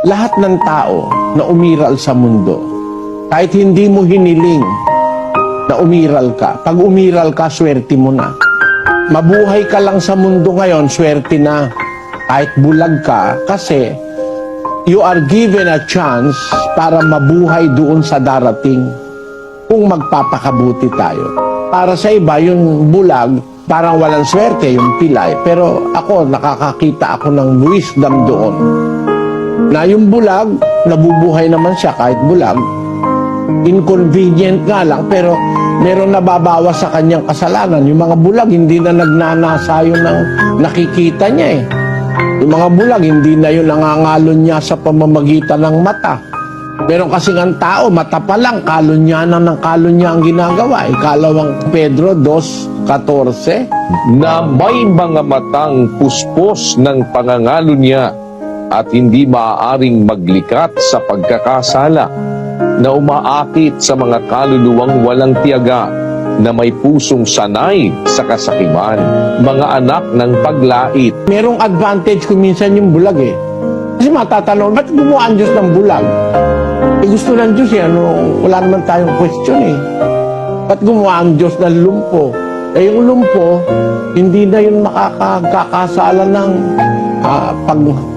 Lahat ng tao na umiral sa mundo, kahit hindi mo hiniling na umiral ka, pag umiral ka, swerte mo na. Mabuhay ka lang sa mundo ngayon, swerte na. Kahit bulag ka, kasi you are given a chance para mabuhay doon sa darating kung magpapakabuti tayo. Para sa iba, yung bulag, parang walang swerte, yung pilay. Pero ako, nakakakita ako ng wisdom doon. Na yung bulag, nabubuhay naman siya kahit bulag. Inconvenient nga lang, pero meron nababawas sa kanyang kasalanan. Yung mga bulag, hindi na nagnanasayo ng nakikita niya eh. Yung mga bulag, hindi na yun nangangalon niya sa pamamagitan ng mata. Meron kasi ng tao, mata pa lang, kalonyanan ng kalonyan ang ginagawa. Ikalawang Pedro 2:14. Na may mga matang puspos ng pangangalo niya at hindi maaaring maglikat sa pagkakasala, na umaakit sa mga kaluluwang walang tiyaga, na may pusong sanay sa kasakiman, mga anak ng paglait. Merong advantage kung minsan yung bulag eh. Kasi matatanong, ba't gumawa ang Diyos ng bulag? Eh gusto ng Diyos eh, wala naman tayong question eh. Ba't gumawa ang Diyos ng lumpo? Eh yung lumpo, hindi na yun makakasala ng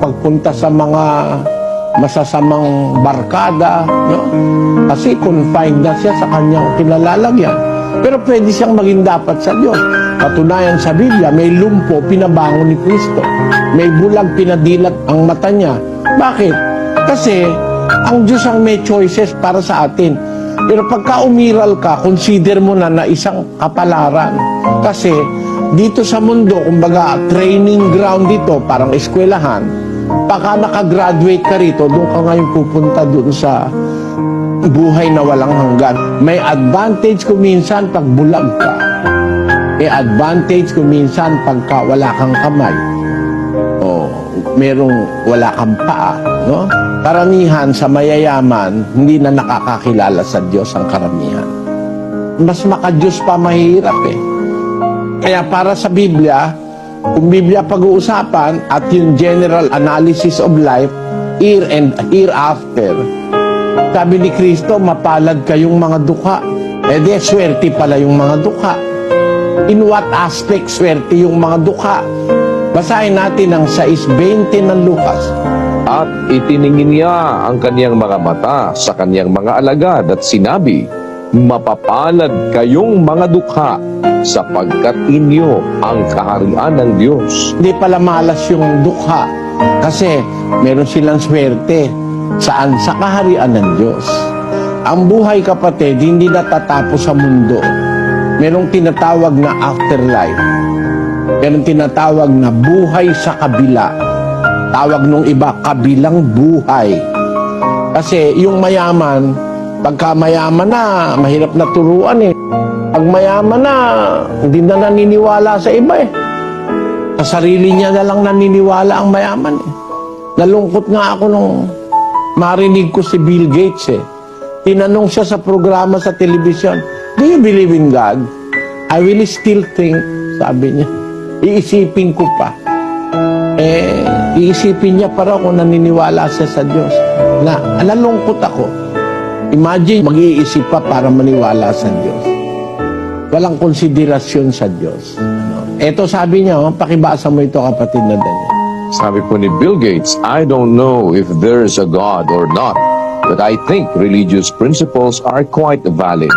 pagpunta sa mga masasamang barkada, no? Kasi confined na siya sa kanyang kinalalagyan. Pero pwede siyang maging dapat sa Diyos. Katunayan sa Biblia, may lumpo, pinabangon ni Kristo. May bulag, pinadilat ang mata niya. Bakit? Kasi ang Diyos ang may choices para sa atin. Pero pagka umiral ka, consider mo na isang kapalaran. Kasi dito sa mundo, kumbaga training ground dito, parang eskwelahan. Pagka nakagraduate ka rito, doon ka ngayon pupunta doon sa buhay na walang hanggan. May advantage kung minsan pag bulag ka. May advantage kung minsan pagka wala kang kamay. O merong wala kang paa. No? Karamihan sa mayayaman, hindi na nakakakilala sa Diyos ang karamihan. Mas maka-Diyos pa mahirap eh. Kaya para sa Biblia, kung Biblia pag-uusapan at yung general analysis of life, here and hereafter, sabi ni Kristo, mapalad kayong mga dukha. Eh di, swerte pala yung mga dukha. In what aspect swerte yung mga dukha? Basahin natin ang 6:20 ng Lucas. At itiningin niya ang kaniyang mga mata sa kaniyang mga alagad at sinabi, mapapalad kayong mga dukha, sapagkat inyo ang kaharian ng Diyos. Hindi pala malas yung dukha kasi meron silang swerte. Saan? Sa kaharian ng Diyos. Ang buhay, kapatid, hindi natatapos sa mundo. Merong tinatawag na afterlife. Merong tinatawag na buhay sa kabila. Tawag nung iba, kabilang buhay. Kasi yung mayaman, pagka mayaman na, mahirap na turuan eh. Pag mayaman na, hindi na naniniwala sa iba eh. Sa sarili niya na lang naniniwala ang mayaman eh. Nalungkot nga ako nung marinig ko si Bill Gates eh. Tinanong siya sa programa sa television, do you believe in God? I will still think, sabi niya. Iisipin ko pa. Iisipin niya para kung naniniwala siya sa Diyos. Nalungkot ako. Imagine, mag-iisip pa para maniwala sa Diyos. Walang konsiderasyon sa Diyos. Ito sabi niya, pakibasa mo ito, kapatid na Daniel. Sabi po ni Bill Gates, I don't know if there's a God or not, but I think religious principles are quite valid.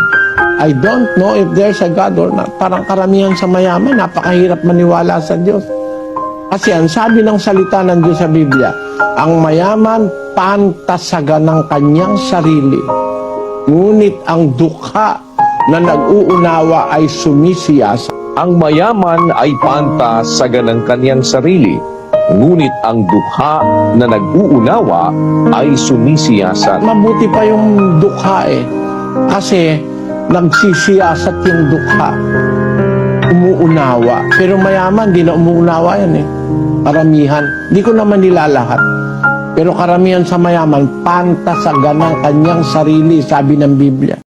I don't know if there's a God or not. Parang karamihan sa mayaman, napakahirap maniwala sa Diyos. Kasi ang sabi ng salita ng Diyos sa Biblia, ang mayaman pantasaga ng kanyang sarili. Ngunit ang dukha na nag-uunawa ay sumisiyas. Ang mayaman ay pantasaga ng kaniyang sarili, ngunit ang dukha na nag-uunawa ay sumisiyasat. Mabuti pa yung dukha eh. Kasi nagsisiyasat yung dukha. Umuunawa. Pero mayaman, di na umuunawa yan eh. Karamihan. Di ko naman nilalahat. Pero karamihan sa mayaman, pantasaga ng kanyang sarili, sabi ng Biblia.